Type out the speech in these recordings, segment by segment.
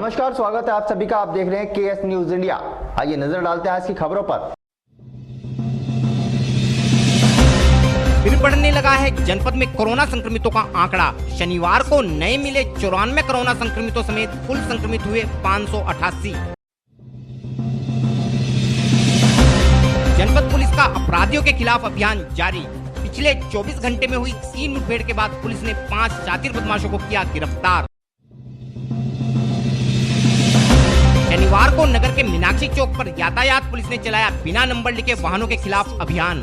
नमस्कार, स्वागत है आप सभी का। आप देख रहे हैं केएस न्यूज इंडिया। आइए नजर डालते हैं आज की खबरों पर। फिर बढ़ने लगा है जनपद में कोरोना संक्रमितों का आंकड़ा। शनिवार को नए मिले 94 कोरोना संक्रमितों समेत कुल संक्रमित हुए 588। जनपद पुलिस का अपराधियों के खिलाफ अभियान जारी। पिछले 24 घंटे में हुई 3 मुठभेड़ के बाद पुलिस ने 5 शातिर बदमाशों को किया गिरफ्तार। शनिवार को नगर के मीनाक्षी चौक पर यातायात पुलिस ने चलाया बिना नंबर लिखे वाहनों के खिलाफ अभियान।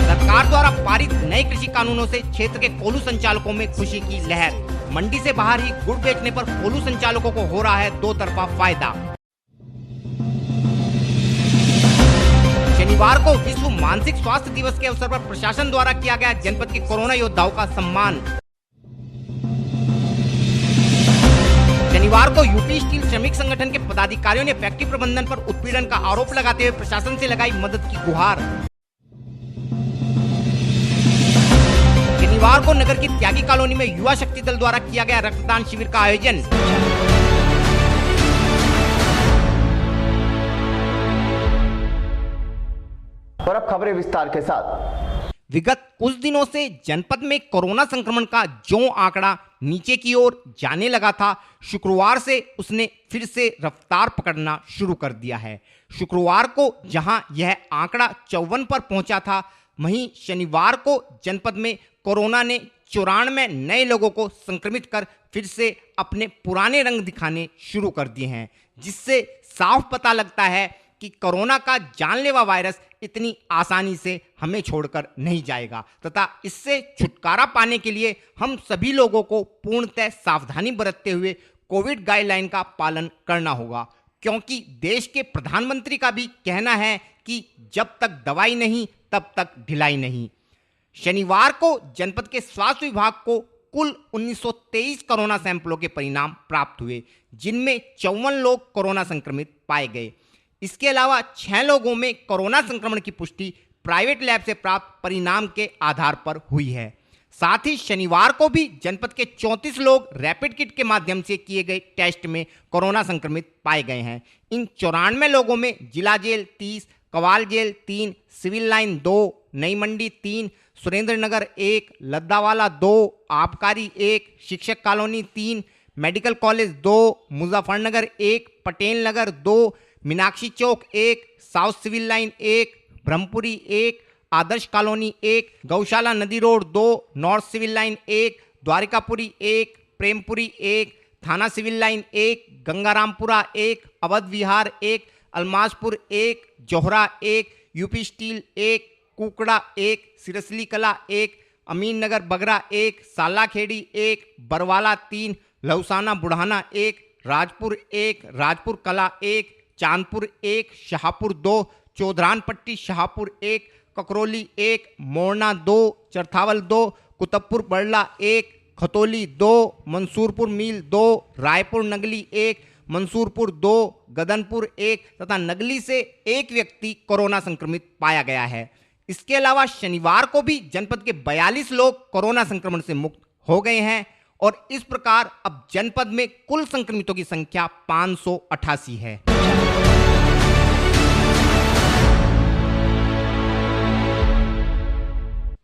सरकार द्वारा पारित नए कृषि कानूनों से क्षेत्र के कोल्हू संचालकों में खुशी की लहर। मंडी से बाहर ही गुड़ बेचने पर कोल्हू संचालकों को हो रहा है दो तरफा फायदा। शनिवार को विश्व मानसिक स्वास्थ्य दिवस के अवसर पर प्रशासन द्वारा किया गया जनपद के कोरोना योद्धाओं का सम्मान। शनिवार को यूपी स्टील श्रमिक संगठन के पदाधिकारियों ने फैक्ट्री प्रबंधन पर उत्पीड़न का आरोप लगाते हुए प्रशासन से लगाई मदद की गुहार। शनिवार को नगर की त्यागी कॉलोनी में युवा शक्ति दल द्वारा किया गया रक्तदान शिविर का आयोजन। और अब खबरें विस्तार के साथ। विगत कुछ दिनों से जनपद में कोरोना संक्रमण का जो आंकड़ा नीचे की ओर जाने लगा था, शुक्रवार से उसने फिर से रफ्तार पकड़ना शुरू कर दिया है। शुक्रवार को जहां यह आंकड़ा 54 पर पहुंचा था, वहीं शनिवार को जनपद में कोरोना ने 94 नए लोगों को संक्रमित कर फिर से अपने पुराने रंग दिखाने शुरू कर दिए हैं, जिससे साफ पता लगता है कि कोरोना का जानलेवा वायरस इतनी आसानी से हमें छोड़कर नहीं जाएगा तथा इससे छुटकारा पाने के लिए हम सभी लोगों को पूर्णतः सावधानी बरतते हुए कोविड गाइडलाइन का पालन करना होगा, क्योंकि देश के प्रधानमंत्री का भी कहना है कि जब तक दवाई नहीं तब तक ढिलाई नहीं। शनिवार को जनपद के स्वास्थ्य विभाग को कुल 1923 कोरोना सैंपलों के परिणाम प्राप्त हुए, जिनमें 54 लोग कोरोना संक्रमित पाए गए। इसके अलावा 6 लोगों में कोरोना संक्रमण की पुष्टि प्राइवेट लैब से प्राप्त परिणाम के आधार पर हुई है। साथ ही शनिवार को भी जनपद के 34 लोग रैपिड किट के माध्यम से किए गए टेस्ट में कोरोना संक्रमित पाए गए हैं। इन 94 लोगों में जिला jail 30, Kawal jail 3, civil line 2, Nai मंडी 3, सुरेंद्र नगर 1, Laddawala 2, Abkari 1, Shikshak colony 3, medical college 2, Muzaffarnagar 1, Patel Nagar 2, Meenakshi Chowk 1, south civil line 1, Brahmpuri 1, Adarsh colony 1, Gaushala Nadi road 2, north civil line 1, Dwarikapuri 1, Prempuri 1, Thana civil line 1, Gangarampura 1, Awadh Vihar 1, Almaspur 1, Johra 1, UP steel 1, Kukda 1, Sirsali Kala 1, अमीन नगर बगरा 1, सालाखेड़ी 1, बरवाला 3, लौसाना बुढ़ाना 1, राजपुर 1, राजपुर कला 1, चांदपुर 1, शाहपुर 2, चौधरान पट्टी शाहपुर 1, ककरौली 1, मोरना 2, चरथावल 2, कुतुबपुर बड़ला 1, खतौली 2, मंसूरपुर मील 2, रायपुर नगली 1, मंसूरपुर 2, गदनपुर 1 तथा नगली से एक व्यक्ति कोरोना संक्रमित पाया गया है। इसके अलावा शनिवार को भी जनपद के 42 लोग कोरोना संक्रमण से मुक्त हो गए हैं और इस प्रकार अब जनपद में कुल संक्रमितों की संख्या 588 है।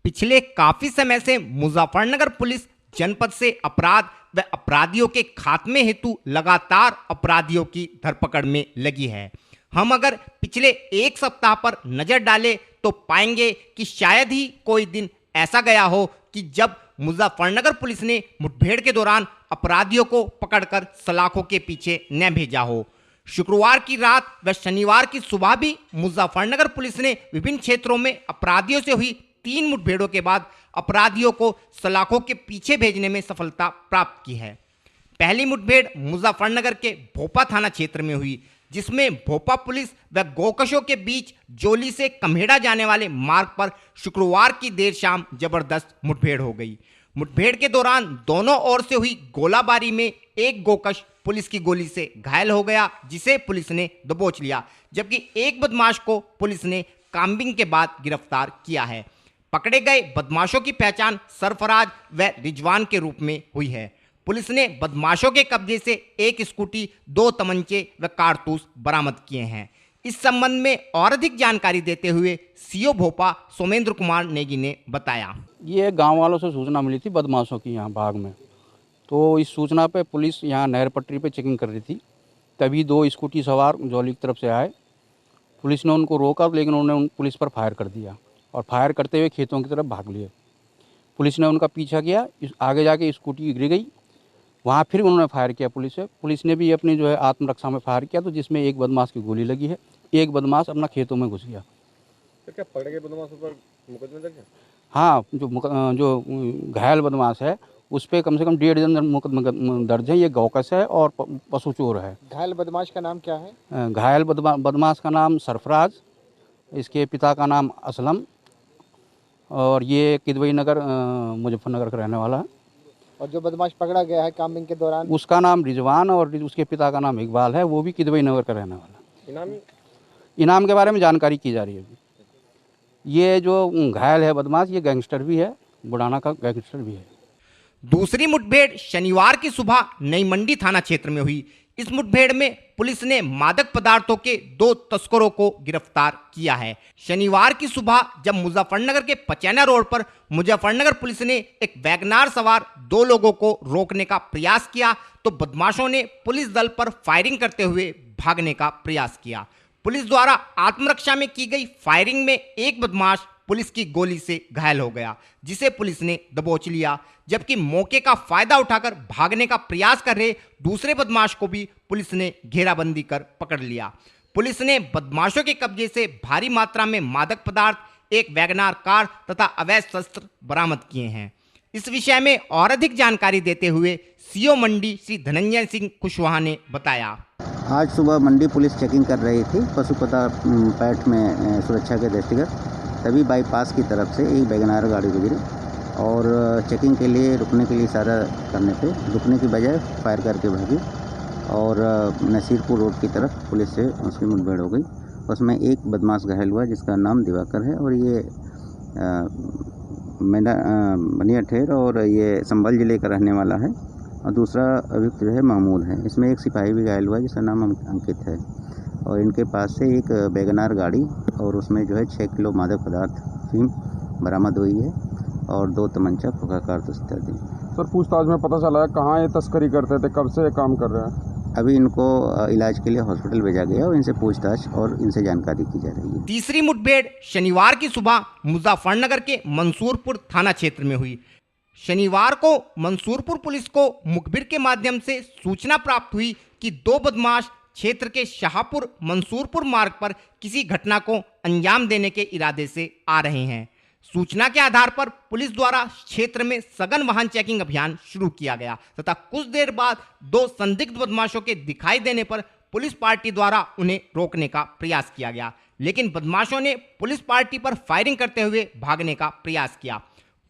पिछले काफी समय से मुजफ्फरनगर पुलिस जनपद से अपराध व अपराधियों के खात्मे हेतु लगातार अपराधियों की धरपकड़ में लगी है। हम अगर पिछले एक सप्ताह पर नजर डालें तो पाएंगे कि शायद ही कोई दिन ऐसा गया हो कि जब मुजफ्फरनगर पुलिस ने मुठभेड़ के दौरान अपराधियों को पकड़कर सलाखों के पीछे न भेजा हो। शुक्रवार की रात व शनिवार की सुबह भी मुजफ्फरनगर पुलिस ने विभिन्न क्षेत्रों में अपराधियों से हुई 3 मुठभेड़ों के बाद अपराधियों को सलाखों के पीछे भेजने में सफलता प्राप्त की है। पहली मुठभेड़ मुजफ्फरनगर के भोपा थाना क्षेत्र में हुई, जिसमें भोपा पुलिस व गोकशों के बीच जोली से कम्हेड़ा जाने वाले मार्ग पर शुक्रवार की देर शाम जबरदस्त मुठभेड़ हो गई। मुठभेड़ के दौरान दोनों ओर से हुई गोलाबारी में एक गोकश पुलिस की गोली से घायल हो गया, जिसे पुलिस ने दबोच लिया, जबकि एक बदमाश को पुलिस ने काम्बिंग के बाद गिरफ्तार किया है। पकड़े गए बदमाशों की पहचान सरफराज व रिजवान के रूप में हुई है। पुलिस ने बदमाशों के कब्जे से एक स्कूटी, 2 तमंचे व कारतूस बरामद किए हैं। इस संबंध में और अधिक जानकारी देते हुए सीओ भोपा सोमेंद्र कुमार नेगी ने बताया, ये गांव वालों से सूचना मिली थी बदमाशों की यहाँ बाग में। तो इस सूचना पे पुलिस यहाँ नहर पटरी पे चेकिंग कर रही थी, तभी 2 स्कूटी सवार जौली की तरफ से आए। पुलिस ने उनको रोका, लेकिन उन्होंने पुलिस पर फायर कर दिया और फायर करते हुए खेतों की तरफ भाग लिए। पुलिस ने उनका पीछा किया, आगे जाके स्कूटी गिर गई, वहाँ फिर उन्होंने फायर किया पुलिस ने भी अपनी जो है आत्मरक्षा में फायर किया, तो जिसमें एक बदमाश की गोली लगी है, एक बदमाश अपना खेतों में घुस गया। तो क्या पकड़े गए बदमाशों पर मुकदमा दर्ज है? हाँ, जो घायल बदमाश है उस पर कम से कम 1.5 दर्जन मुकदमा दर्ज है। ये गौकस है और पशु चोर है। घायल बदमाश का नाम क्या है? घायल बदमाश का नाम सरफराज, इसके पिता का नाम असलम, और ये किदवई नगर मुजफ्फरनगर का रहने वाला है। और जो बदमाश पकड़ा गया है कामिंग के दौरान, उसका नाम रिजवान और उसके पिता का नाम इकबाल है, वो भी किदवई नगर का रहने वाला है। इनाम के बारे में जानकारी की जा रही है। ये जो घायल है बदमाश, ये गैंगस्टर भी है, बुढ़ाना का गैंगस्टर भी है। दूसरी मुठभेड़ शनिवार की सुबह नई मंडी थाना क्षेत्र में हुई। इस मुठभेड़ में पुलिस ने मादक पदार्थों के 2 तस्करों को गिरफ्तार किया है। शनिवार की सुबह जब मुजफ्फरनगर के पचैना रोड पर मुजफ्फरनगर पुलिस ने एक वैगनार सवार 2 लोगों को रोकने का प्रयास किया, तो बदमाशों ने पुलिस दल पर फायरिंग करते हुए भागने का प्रयास किया। पुलिस द्वारा आत्मरक्षा में की गई फायरिंग में एक बदमाश पुलिस की गोली से घायल हो गया, जिसे पुलिस ने दबोच लिया, जबकि मौके का फायदा उठाकर भागने का प्रयास कर रहे दूसरे बदमाश को भी पुलिस ने घेराबंदी कर पकड़ लिया। पुलिस ने बदमाशों के कब्जे से भारी मात्रा में मादक पदार्थ, एक वैगनार कार तथा अवैध शस्त्र बरामद किए हैं। इस विषय में और अधिक जानकारी देते हुए सीओ मंडी श्री धनंजय सिंह कुशवाहा ने बताया, आज सुबह मंडी पुलिस चेकिंग कर रही थी पशुपता पैठ में सुरक्षा के दृष्टिगत, तभी बाईपास की तरफ से एक वैगनार गाड़ी गुजरी और चेकिंग के लिए रुकने के लिए इशारा करने पे रुकने की बजाय फायर करके भागी और नसीरपुर रोड की तरफ पुलिस से उसकी मुठभेड़ हो गई। उसमें एक बदमाश घायल हुआ जिसका नाम दिवाकर है और ये बनिया ठेर और ये संभल जिले का रहने वाला है, और दूसरा अभियुक्त जो है महमूद है। इसमें एक सिपाही भी घायल हुआ जिसका नाम अंकित है, और इनके पास से एक वैगनार गाड़ी और उसमें जो है 6 किलो मादक पदार्थ फीम बरामद हुई है और 2 तमंचा, खोखा, कारतूस इत्यादि। सर, पूछताछ में पता चला है कहाँ ये तस्करी करते थे, कब से ये काम कर रहे हैं? अभी इनको इलाज के लिए हॉस्पिटल भेजा गया और इनसे पूछताछ और इनसे जानकारी की जा रही है। तीसरी मुठभेड़ शनिवार की सुबह मुजफ्फरनगर के मंसूरपुर थाना क्षेत्र में हुई। शनिवार को मंसूरपुर पुलिस को मुखबिर के माध्यम से सूचना प्राप्त हुई कि 2 बदमाश क्षेत्र के शाहपुर मंसूरपुर मार्ग पर किसी घटना को अंजाम देने के इरादे से आ रहे हैं। सूचना के आधार पर पुलिस द्वारा क्षेत्र में सघन वाहन चेकिंग अभियान शुरू किया गया तथा कुछ देर बाद 2 संदिग्ध बदमाशों के दिखाई देने पर पुलिस पार्टी द्वारा उन्हें रोकने का प्रयास किया गया, लेकिन बदमाशों ने पुलिस पार्टी पर फायरिंग करते हुए भागने का प्रयास किया।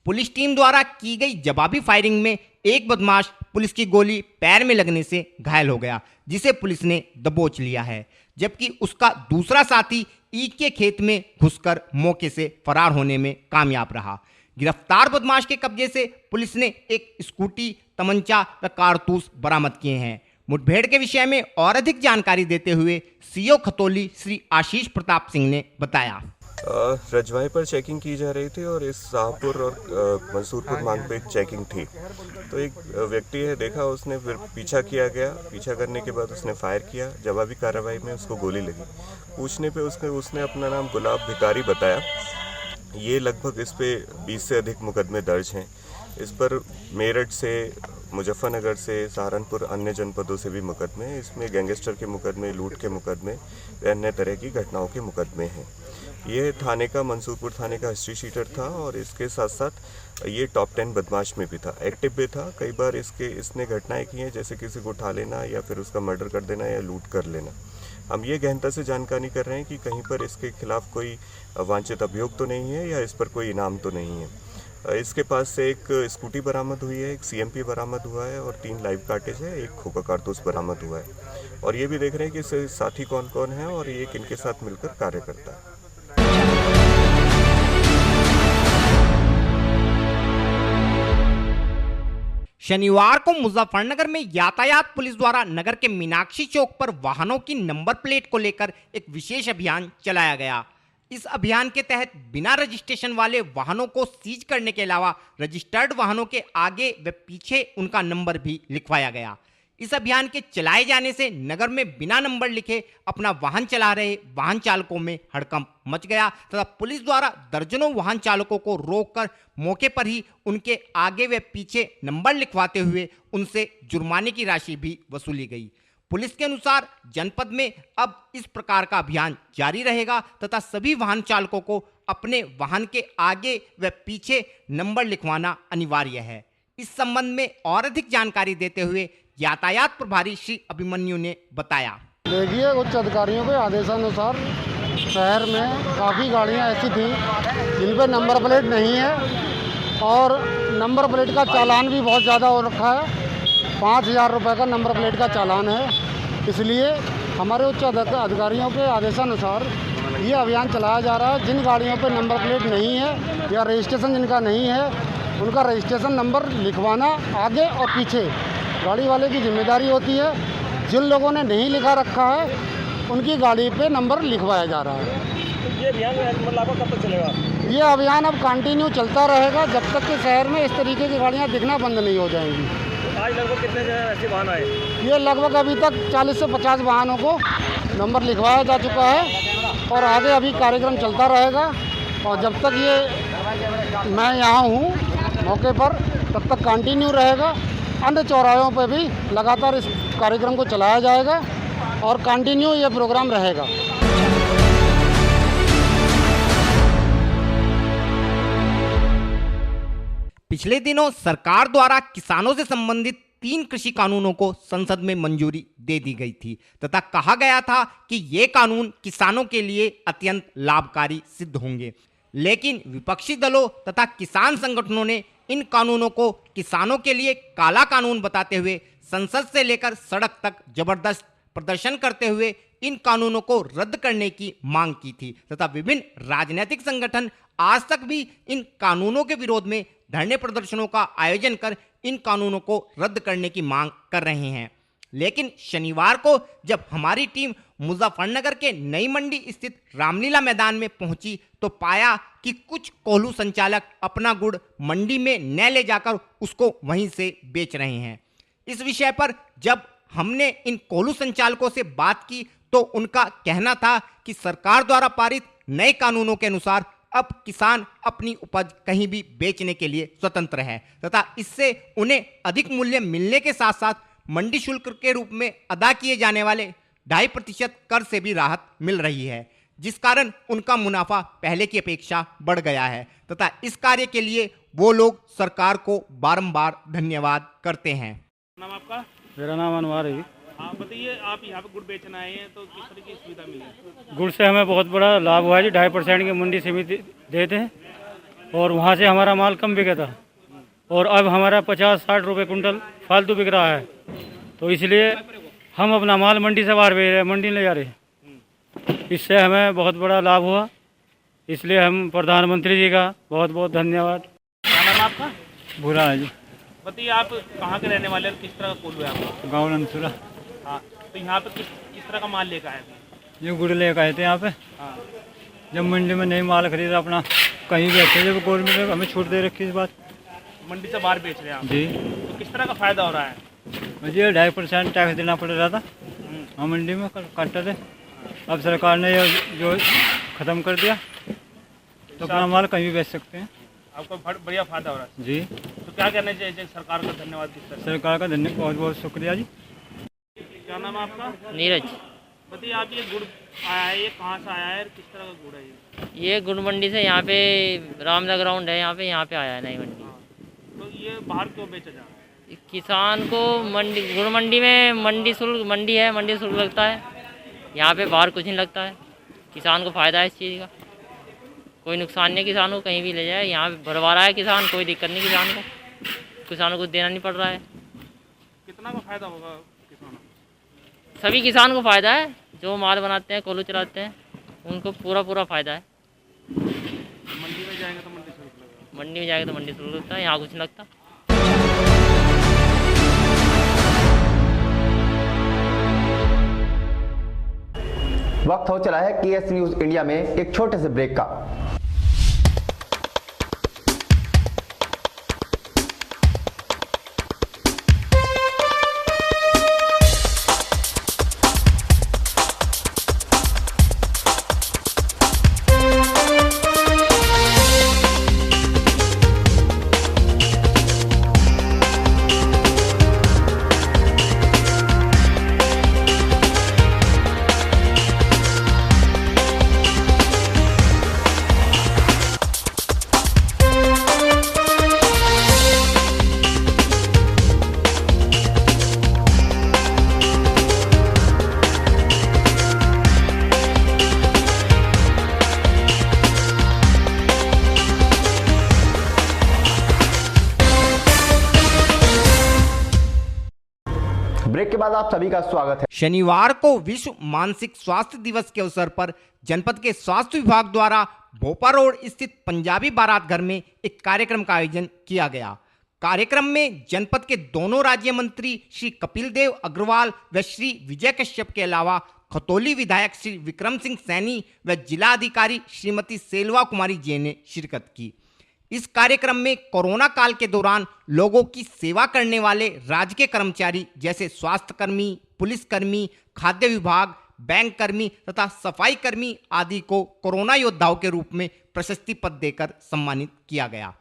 पुलिस टीम द्वारा की गई जवाबी फायरिंग में एक बदमाश पुलिस की गोली पैर में लगने से घायल हो गया, जिसे पुलिस ने दबोच लिया है, जबकि उसका दूसरा साथी ईंट के खेत में घुसकर मौके से फरार होने में कामयाब रहा। गिरफ्तार बदमाश के कब्जे से पुलिस ने एक स्कूटी, तमंचा व कारतूस बरामद किए हैं। मुठभेड़ के विषय में और अधिक जानकारी देते हुए सीओ खतौली श्री आशीष प्रताप सिंह ने बताया, रजवाई पर चेकिंग की जा रही थी और इस शाहपुर और मंसूरपुर मार्ग पे चेकिंग थी, तो एक व्यक्ति है देखा, उसने फिर पीछा किया गया। पीछा करने के बाद उसने फायर किया, जवाबी कार्रवाई में उसको गोली लगी। पूछने पे उसने अपना नाम गुलाब भिकारी बताया। ये लगभग इस पे 20 से अधिक मुकदमे दर्ज हैं। इस पर मेरठ से, मुजफ्फरनगर से, सहारनपुर, अन्य जनपदों से भी मुकदमे। इसमें गैंगस्टर के मुकदमे, लूट के मुकदमे, अन्य तरह की घटनाओं के मुकदमे हैं। ये थाने का, मंसूरपुर थाने का हिस्ट्री शीटर था और इसके साथ साथ ये टॉप 10 बदमाश में भी था, एक्टिव भी था। कई बार इसने घटनाएं की हैं, जैसे किसी को उठा लेना या फिर उसका मर्डर कर देना या लूट कर लेना। हम ये गहनता से जानकारी कर रहे हैं कि कहीं पर इसके खिलाफ कोई वांछित अभियोग तो नहीं है या इस पर कोई इनाम तो नहीं है। इसके पास से एक स्कूटी बरामद हुई है, एक CMP बरामद हुआ है और 3 लाइव कार्टेज है, एक खोखा कारतूस बरामद हुआ है। और ये भी देख रहे हैं कि इसके साथी कौन कौन है और ये किनके साथ मिलकर कार्य करता है। शनिवार को मुजफ्फरनगर में यातायात पुलिस द्वारा नगर के मीनाक्षी चौक पर वाहनों की नंबर प्लेट को लेकर एक विशेष अभियान चलाया गया। इस अभियान के तहत बिना रजिस्ट्रेशन वाले वाहनों को सीज करने के अलावा रजिस्टर्ड वाहनों के आगे व पीछे उनका नंबर भी लिखवाया गया। इस अभियान के चलाए जाने से नगर में बिना नंबर लिखे अपना वाहन चला रहे वाहन चालकों में हड़कंप मच गया तथा पुलिस द्वारा दर्जनों वाहन चालकों को रोककर मौके पर ही उनके आगे व पीछे नंबर लिखवाते हुए उनसे जुर्माने की राशि भी वसूली गई। पुलिस के अनुसार जनपद में अब इस प्रकार का अभियान जारी रहेगा तथा सभी वाहन चालकों को अपने वाहन के आगे व पीछे नंबर लिखवाना अनिवार्य है। इस संबंध में और अधिक जानकारी देते हुए यातायात प्रभारी श्री अभिमन्यु ने बताया। देखिए, उच्च अधिकारियों के आदेशानुसार शहर में काफ़ी गाड़ियां ऐसी थी जिन पर नंबर प्लेट नहीं है और नंबर प्लेट का चालान भी बहुत ज़्यादा हो रखा है। 5,000 रुपये का नंबर प्लेट का चालान है। इसलिए हमारे उच्च अधिकारियों के आदेशानुसार ये अभियान चलाया जा रहा है। जिन गाड़ियों पर नंबर प्लेट नहीं है या रजिस्ट्रेशन जिनका नहीं है उनका रजिस्ट्रेशन नंबर लिखवाना आगे और पीछे गाड़ी वाले की जिम्मेदारी होती है। जिन लोगों ने नहीं लिखा रखा है उनकी गाड़ी पे नंबर लिखवाया जा रहा है। ये अभियान कब तक चलेगा? ये अभियान अब कंटिन्यू चलता रहेगा जब तक कि शहर में इस तरीके की गाड़ियाँ दिखना बंद नहीं हो जाएंगी। आज लगभग कितने ऐसे वाहन आए? ये लगभग अभी तक 40 से 50 वाहनों को नंबर लिखवाया जा चुका है और आगे अभी कार्यक्रम चलता रहेगा। और जब तक ये मैं यहाँ हूँ मौके पर तब तक कंटिन्यू रहेगा। अन्य चौराहों पर भी लगातार इस कार्यक्रम को चलाया जाएगा और कंटिन्यू ये प्रोग्राम रहेगा। पिछले दिनों सरकार द्वारा किसानों से संबंधित 3 कृषि कानूनों को संसद में मंजूरी दे दी गई थी तथा कहा गया था कि ये कानून किसानों के लिए अत्यंत लाभकारी सिद्ध होंगे। लेकिन विपक्षी दलों तथा किसान संगठनों ने इन कानूनों को किसानों के लिए काला कानून बताते हुए संसद से लेकर सड़क तक जबरदस्त प्रदर्शन करते हुए इन कानूनों को रद्द करने की मांग की थी तथा विभिन्न राजनीतिक संगठन आज तक भी इन कानूनों के विरोध में धरने प्रदर्शनों का आयोजन कर इन कानूनों को रद्द करने की मांग कर रहे हैं। लेकिन शनिवार को जब हमारी टीम मुजफ्फरनगर के नई मंडी स्थित रामलीला मैदान में पहुंची तो पाया कि कुछ कोल्हू संचालक अपना गुड़ मंडी में न ले जाकर उसको वहीं से बेच रहे हैं। इस विषय पर जब हमने इन कोल्हू संचालकों से बात की तो उनका कहना था कि सरकार द्वारा पारित नए कानूनों के अनुसार अब किसान अपनी उपज कहीं भी बेचने के लिए स्वतंत्र है तथा इससे उन्हें अधिक मूल्य मिलने के साथ साथ मंडी शुल्क के रूप में अदा किए जाने वाले 2.5% कर से भी राहत मिल रही है, जिस कारण उनका मुनाफा पहले की अपेक्षा बढ़ गया है तथा इस कार्य के लिए वो लोग सरकार को बारंबार धन्यवाद करते हैं। नाम आपका? मेरा नाम अनवार है। हाँ, बताइए, आप यहाँ पे गुड़ बेचना आए हैं तो किस तरह की सुविधा मिली? गुड़ से हमें बहुत बड़ा लाभ हुआ है जी। 2.5% की मंडी समिति देते हैं और वहाँ से हमारा माल कम बिका था और अब हमारा 50-60 रुपये कुंटल फालतू बिक रहा है। तो इसलिए हम अपना माल मंडी से बाहर भेज रहे हैं, मंडी ले जा रहे हैं। इससे हमें बहुत बड़ा लाभ हुआ, इसलिए हम प्रधानमंत्री जी का बहुत बहुत धन्यवाद। क्या नाम आपका? भूरा है जी। बताइए, आप कहाँ के रहने वाले हैं, किस तरह का कोल्हू है आपका? गाँव नंसुरा। हाँ, तो यहाँ पे किस तरह का माल लेकर आए थे? ये गुड़ लेकर आए थे यहाँ पे। हाँ, जब मंडी में नहीं माल खरीदा अपना कहीं भी अच्छे जब गवर्नमेंट ने हमें छूट दे रखी इस बात। मंडी से बाहर बेच रहे हैं आप? जी। तो किस तरह का फायदा हो रहा है? मुझे 2.5% टैक्स देना पड़ रहा था हाँ मंडी में काटते थे। अब सरकार ने ये जो ख़त्म कर दिया तो अपना माल कहीं भी बेच सकते हैं। आपको बढ़िया फायदा हो रहा है जी। तो क्या कहना चाहिए सरकार का? धन्यवाद किस तरह? सरकार का धन्यवाद, बहुत बहुत शुक्रिया जी। क्या नाम है आपका? नीरज। बताइए, आप ये गुड़ आया है, ये कहाँ से आया है और किस तरह का गुड़ है ये गुड़ मंडी से यहाँ पे रामदा ग्राउंड है, यहाँ पे आया है नई मंडी। तो ये बाहर क्यों बेचा जा रहा है? किसान को मंडी गुड़ मंडी में मंडी है, मंडी शुल्क लगता है। यहाँ पे बाहर कुछ नहीं लगता है। किसान को फ़ायदा है इस चीज़ का, कोई नुकसान नहीं। किसान को कहीं भी ले जाए, यहाँ पे भरवा रहा है किसान, कोई दिक्कत नहीं किसानों को देना नहीं पड़ रहा है। कितना का फायदा होगा किसानों को? सभी किसान को फ़ायदा है, जो माल बनाते हैं, कोल्हू चलाते हैं, उनको पूरा फ़ायदा है। मंडी में जाएंगे तो मंडी शुल्क लगेगा। मंडी में जाएगा तो मंडी शुल्क लगता है, यहाँ कुछ नहीं लगता। वक्त हो चला है केएस न्यूज इंडिया में एक छोटे से ब्रेक का। ब्रेक के बाद आप सभी का स्वागत है। शनिवार को विश्व मानसिक स्वास्थ्य दिवस के अवसर पर जनपद के स्वास्थ्य विभाग द्वारा भोपा रोड स्थित पंजाबी बारात घर में एक कार्यक्रम का आयोजन किया गया। कार्यक्रम में जनपद के दोनों राज्य मंत्री श्री कपिल देव अग्रवाल व श्री विजय कश्यप के अलावा खतौली विधायक श्री विक्रम सिंह सैनी व जिला अधिकारी श्रीमती सेल्वा कुमारी जे ने शिरकत की। इस कार्यक्रम में कोरोना काल के दौरान लोगों की सेवा करने वाले राजकीय कर्मचारी जैसे स्वास्थ्य कर्मी, पुलिस कर्मी, खाद्य विभाग, बैंक कर्मी तथा सफाई कर्मी आदि को कोरोना योद्धाओं के रूप में प्रशस्ति पत्र देकर सम्मानित किया गया।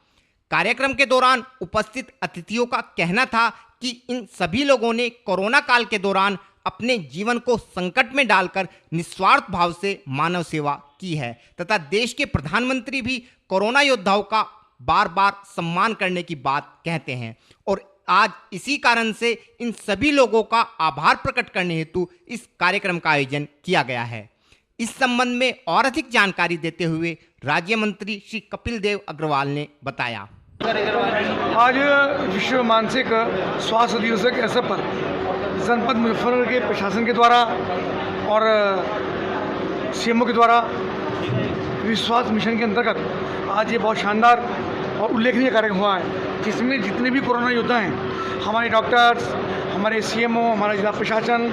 कार्यक्रम के दौरान उपस्थित अतिथियों का कहना था कि इन सभी लोगों ने कोरोना काल के दौरान अपने जीवन को संकट में डालकर निस्वार्थ भाव से मानव सेवा की है तथा देश के प्रधानमंत्री भी कोरोना योद्धाओं का बार बार सम्मान करने की बात कहते हैं और आज इसी कारण से इन सभी लोगों का आभार प्रकट करने हेतु इस कार्यक्रम का आयोजन किया गया है। इस संबंध में और अधिक जानकारी देते हुए राज्य मंत्री श्री कपिल देव अग्रवाल ने बताया। आज विश्व मानसिक स्वास्थ्य दिवस के अवसर पर जनपद मुजफ्फरनगर के प्रशासन के द्वारा और सीएमओ के द्वारा विश्वास मिशन के अंतर्गत आज ये बहुत शानदार और उल्लेखनीय कार्यक्रम हुआ है, जिसमें जितने भी कोरोना योद्धा हैं, हमारे डॉक्टर्स, हमारे सीएमओ, हमारा जिला प्रशासन,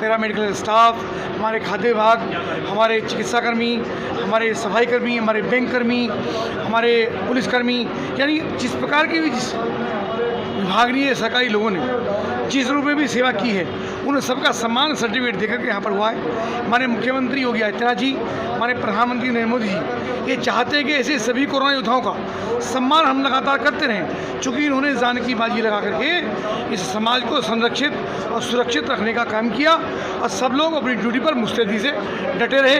पैरामेडिकल स्टाफ, हमारे खाद्य विभाग, हमारे चिकित्साकर्मी, हमारे सफाई कर्मी, हमारे बैंक कर्मी, हमारे पुलिसकर्मी, यानी जिस प्रकार के भी जिस विभागीय सरकारी लोगों ने जिस रूप में भी सेवा की है, उन सबका सम्मान सर्टिफिकेट देकर के यहाँ पर हुआ है। हमारे मुख्यमंत्री योगी आदित्यनाथ जी, हमारे प्रधानमंत्री नरेंद्र मोदी जी ये चाहते हैं कि ऐसे सभी कोरोना योद्धाओं का सम्मान हम लगातार करते रहें, चूँकि इन्होंने जान की बाजी लगा करके इस समाज को संरक्षित और सुरक्षित रखने का काम किया और सब लोग अपनी ड्यूटी पर मुस्तैदी से डटे रहे।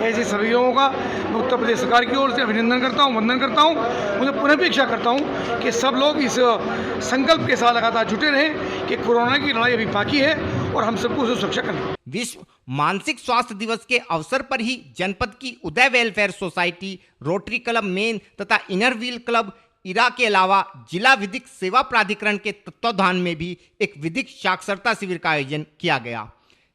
ऐसे सभी लोगों का मैं उत्तर प्रदेश सरकार की ओर से अभिनंदन करता हूँ, वंदन करता हूँ। मुझे पुनः अपेक्षा करता हूँ कि सब लोग इस संकल्प के साथ लगातार जुटे रहें कि कोरोना की लड़ाई अभी बाकी है और हम सबको उसे सुरक्षा करना। विश्व मानसिक स्वास्थ्य दिवस के अवसर पर ही जनपद की Uday welfare society, Rotary Club main तथा इनर व्हील क्लब इरा के अलावा जिला विधिक सेवा प्राधिकरण के तत्वावधान में भी एक विधिक साक्षरता शिविर का आयोजन किया गया।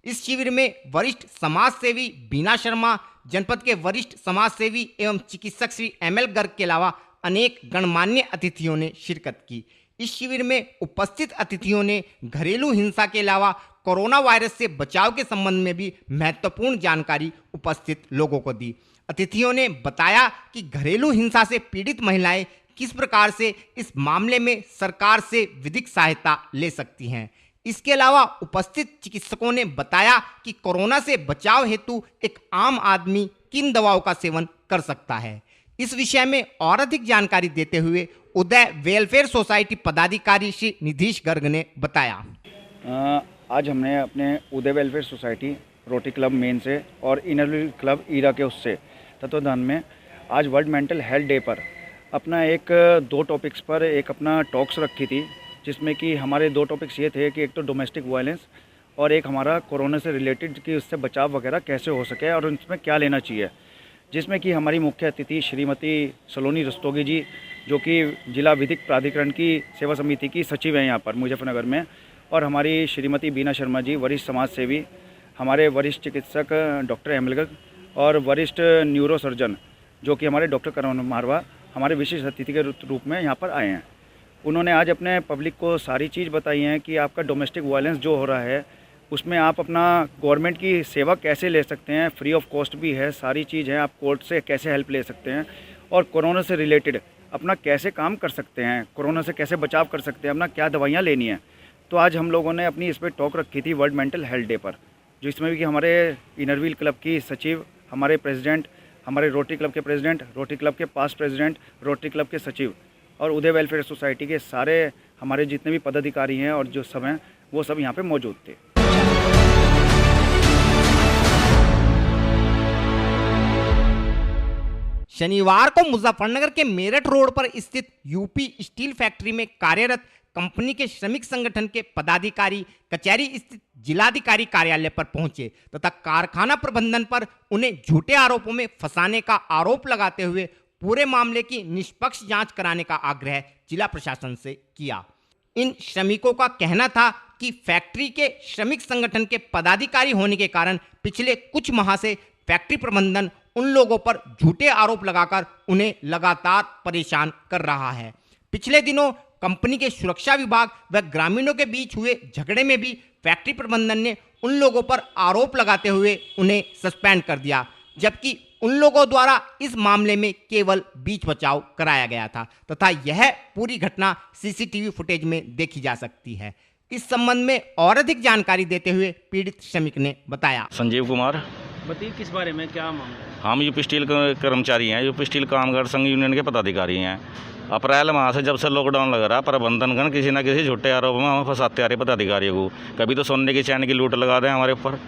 इस शिविर में वरिष्ठ समाज सेवी बीना शर्मा, जनपद के वरिष्ठ समाज सेवी एवं चिकित्सक श्री एमएल गर्ग के अलावा अनेक गणमान्य अतिथियों ने शिरकत की। इस शिविर में उपस्थित अतिथियों ने घरेलू हिंसा के अलावा कोरोना वायरस से बचाव के संबंध में भी महत्वपूर्ण जानकारी उपस्थित लोगों को दी। अतिथियों ने बताया कि घरेलू हिंसा से पीड़ित महिलाएं किस प्रकार से इस मामले में सरकार से विधिक सहायता ले सकती हैं। इसके अलावा उपस्थित चिकित्सकों ने बताया कि कोरोना से बचाव हेतु एक आम आदमी किन दवाओं का सेवन कर सकता है। इस विषय में और अधिक जानकारी देते हुए उदय वेलफेयर सोसाइटी पदाधिकारी श्री निधीश गर्ग ने बताया। आज हमने अपने Uday welfare society, Rotary Club main से और इनर व्हील क्लब ईरा के उससे तत्वावधान में आज वर्ल्ड मेंटल हेल्थ डे पर अपना एक दो टॉपिक्स पर एक अपना टॉक्स रखी थी, जिसमें कि हमारे दो टॉपिक्स ये थे कि एक तो डोमेस्टिक वायलेंस और एक हमारा कोरोना से रिलेटेड कि उससे बचाव वगैरह कैसे हो सके और उसमें क्या लेना चाहिए, जिसमें कि हमारी मुख्य अतिथि श्रीमती सलोनी रस्तोगी जी, जो कि जिला विधिक प्राधिकरण की सेवा समिति की सचिव हैं यहाँ पर मुजफ्फरनगर में, और हमारी श्रीमती बीना शर्मा जी वरिष्ठ समाज सेवी, हमारे वरिष्ठ चिकित्सक डॉक्टर एमएल गर्ग और वरिष्ठ न्यूरो सर्जन जो कि हमारे डॉक्टर करण मारवा हमारे विशेष अतिथि के रूप में यहाँ पर आए हैं। उन्होंने आज अपने पब्लिक को सारी चीज़ बताई हैं कि आपका डोमेस्टिक वायलेंस जो हो रहा है उसमें आप अपना गवर्नमेंट की सेवा कैसे ले सकते हैं, फ्री ऑफ कॉस्ट भी है, सारी चीज़ है, आप कोर्ट से कैसे हेल्प ले सकते हैं और कोरोना से रिलेटेड अपना कैसे काम कर सकते हैं, कोरोना से कैसे बचाव कर सकते हैं, अपना क्या दवाइयाँ लेनी है। तो आज हम लोगों ने अपनी इस पर टॉक रखी थी वर्ल्ड मेंटल हेल्थ डे पर, जो इसमें भी कि हमारे इनरव्हील क्लब की सचिव, हमारे प्रेसिडेंट, हमारे रोटरी क्लब के प्रेसिडेंट, रोटरी क्लब के पास्ट प्रेसिडेंट, रोटरी क्लब के सचिव और उदय वेलफेयर सोसाइटी के सारे हमारे जितने भी पदाधिकारी हैं और जो सब हैं वो सब यहाँ पे मौजूद थे। शनिवार को मुजफ्फरनगर के मेरठ रोड पर स्थित यूपी स्टील फैक्ट्री में कार्यरत कंपनी के श्रमिक संगठन के पदाधिकारी कचहरी स्थित जिलाधिकारी कार्यालय पर पहुंचे तथा कारखाना प्रबंधन पर उन्हें झूठे आरोपों में फंसाने का आरोप लगाते हुए पूरे मामले की निष्पक्ष जांच कराने का आग्रह जिला प्रशासन से किया। इन श्रमिकों का कहना था कि फैक्ट्री के श्रमिक संगठन के पदाधिकारी होने के कारण पिछले कुछ माह से फैक्ट्री प्रबंधन उन लोगों पर झूठे आरोप लगाकर उन्हें लगातार परेशान कर रहा है। पिछले दिनों कंपनी के सुरक्षा विभाग व ग्रामीणों के बीच हुए झगड़े में भी फैक्ट्री प्रबंधन ने उन लोगों पर आरोप लगाते हुए उन्हें सस्पेंड कर दिया, जबकि उन लोगों द्वारा इस मामले में केवल बीच बचाव कराया गया था तथा यह पूरी घटना सीसीटीवी फुटेज में देखी जा सकती है। इस संबंध में और अधिक जानकारी देते हुए पीड़ित श्रमिक ने बताया। संजीव कुमार। बताइए किस बारे में, क्या मामला है? हम यूपी स्टील कर्मचारी हैं, यूपी स्टील कामगार संघ यूनियन के पदाधिकारी हैं। अप्रैल माह से जब से लॉकडाउन लग रहा, प्रबंधनगण किसी न किसी झूठे आरोप में हमें फंसाते आ रहे पदाधिकारियों को। कभी तो सोने की चैन की लूट लगा दें हमारे ऊपर,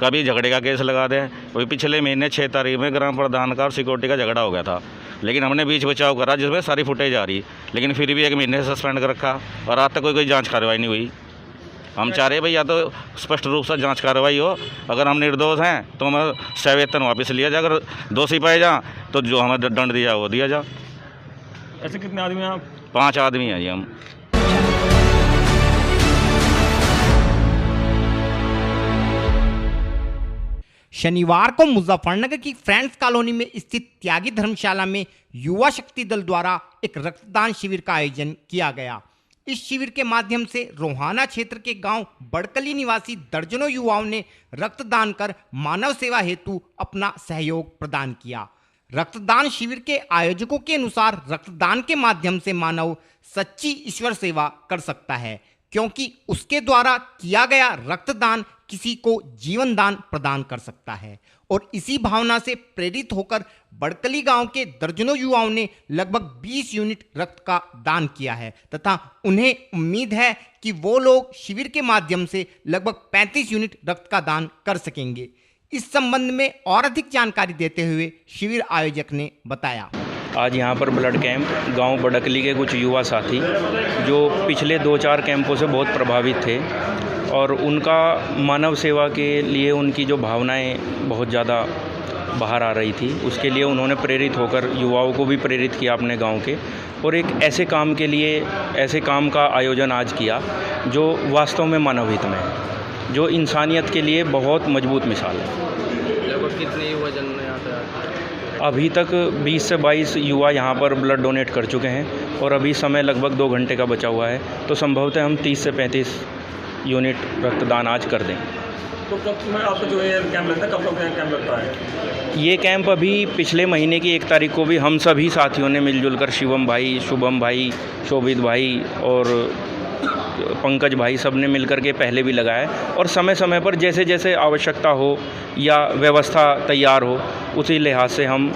कभी झगड़े का केस लगा दें। वही पिछले महीने 6 तारीख में ग्राम प्रधान का और सिक्योरिटी का झगड़ा हो गया था, लेकिन हमने बीच बचाव करा जिसमें सारी फुटेज आ रही, लेकिन फिर भी 1 महीने से सस्पेंड कर रखा और आज तक कोई जाँच कार्रवाई नहीं हुई। हम चाह रहे भाई या तो स्पष्ट रूप से जांच कार्रवाई हो, अगर हम निर्दोष हैं तो हमें सवेतन वापस लिया जाए, अगर दोषी पाए जा तो जो हमें दंड दिया वो दिया जा। ऐसे कितने आदमी हैं आप? 5 आदमी हैं जी हम। शनिवार को मुजफ्फरनगर की फ्रेंड्स कॉलोनी में स्थित त्यागी धर्मशाला में युवा शक्ति दल द्वारा एक रक्तदान शिविर का आयोजन किया गया। इस शिविर के माध्यम से रोहाना क्षेत्र के गांव बड़कली निवासी दर्जनों युवाओं ने रक्तदान कर मानव सेवा हेतु अपना सहयोग प्रदान किया। रक्तदान शिविर के आयोजकों के अनुसार रक्तदान के माध्यम से मानव सच्ची ईश्वर सेवा कर सकता है, क्योंकि उसके द्वारा किया गया रक्तदान किसी को जीवन दान प्रदान कर सकता है। और इसी भावना से प्रेरित होकर बड़कली गांव के दर्जनों युवाओं ने लगभग 20 यूनिट रक्त का दान किया है तथा उन्हें उम्मीद है कि वो लोग शिविर के माध्यम से लगभग 35 यूनिट रक्त का दान कर सकेंगे। इस संबंध में और अधिक जानकारी देते हुए शिविर आयोजक ने बताया। आज यहाँ पर ब्लड कैंप गांव बड़कली के कुछ युवा साथी जो पिछले 2-4 कैंपों से बहुत प्रभावित थे और उनका मानव सेवा के लिए उनकी जो भावनाएं बहुत ज़्यादा बाहर आ रही थी, उसके लिए उन्होंने प्रेरित होकर युवाओं को भी प्रेरित किया अपने गांव के और एक ऐसे काम के लिए ऐसे काम का आयोजन आज किया जो वास्तव में मानव हित में है, जो इंसानियत के लिए बहुत मजबूत मिसाल है। लगभग कितने युवा जन यहाँ पे आते? अभी तक 20 से 22 युवा यहाँ पर ब्लड डोनेट कर चुके हैं और अभी समय लगभग 2 घंटे का बचा हुआ है, तो संभवतः हम 30 से 35 यूनिट रक्तदान आज कर दें। तो कब आपका जो ये कैंप लगता है, कब तक कैंप लगता है? ये कैंप अभी पिछले महीने की 1 तारीख को भी हम सभी साथियों ने मिलजुल कर शिवम भाई, शुभम भाई, शोभित भाई और पंकज भाई सब ने मिलकर के पहले भी लगाया और समय समय पर जैसे जैसे आवश्यकता हो या व्यवस्था तैयार हो उसी लिहाज से हम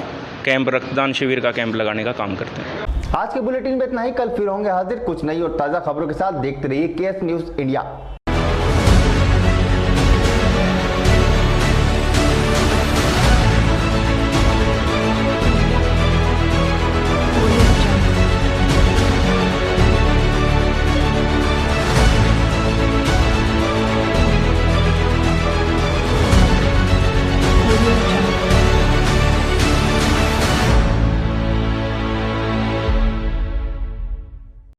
कैंप रक्तदान शिविर का कैंप लगाने का काम करते हैं। आज के बुलेटिन में इतना ही। कल फिर होंगे हाजिर कुछ नई और ताज़ा खबरों के साथ। देखते रहिए केएस न्यूज़ इंडिया।